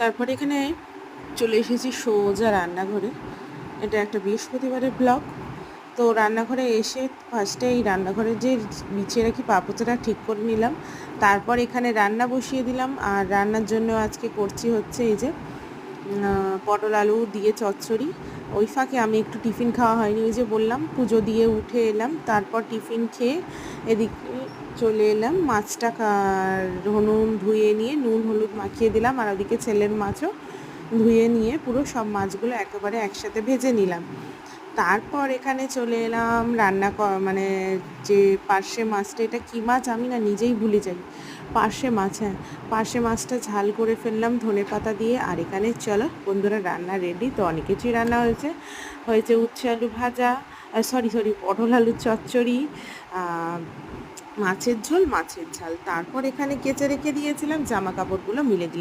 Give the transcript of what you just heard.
তারপরে এখানে চলে এসেছি সোজা রান্নাঘরে। এটা একটা বৃহস্পতিবারের ব্লগ। তো রান্নাঘরে এসে ফার্স্টে এই রান্নাঘরের যে বিছিয়ে রাখি পাপোচাটা ঠিক করে নিলাম। তারপর এখানে রান্না বসিয়ে দিলাম। আর রান্নার জন্য আজকে করছি হচ্ছে এই যে পটল আলু দিয়ে চচ্চড়ি। ওই ফাঁকে আমি একটু টিফিন খাওয়া হয়নি, ওই যে বললাম পুজো দিয়ে উঠে এলাম, তারপর টিফিন খেয়ে এদিকে চলে এলাম। মাছটা নুন ধুয়ে নিয়ে নুন হলুদ মাখিয়ে দিলাম, আর ওদিকে ছেলের মাছও ধুয়ে নিয়ে পুরো সব মাছগুলো একেবারে একসাথে ভেজে নিলাম। তারপর এখানে চলে এলাম মানে যে পার্শে মাছটা, এটা কী মাছ আমি না নিজেই ভুলে যাই। পার্শে মাছ, হ্যাঁ, পার্শে মাছটা ঝাল করে ফেললাম ধনেপাতা দিয়ে। আর এখানে চলো বন্ধুরা রান্না রেডি। তো অনেক কিছুই রান্না হয়েছে উচ্ছে আলু ভাজা, সরি পটল আলুর চচ্চড়ি, মাছের ঝোল, মাছের ঝাল। তারপর এখানে কেচে রেখে দিয়েছিলাম, জামা কাপড়গুলো মিলে দিলাম।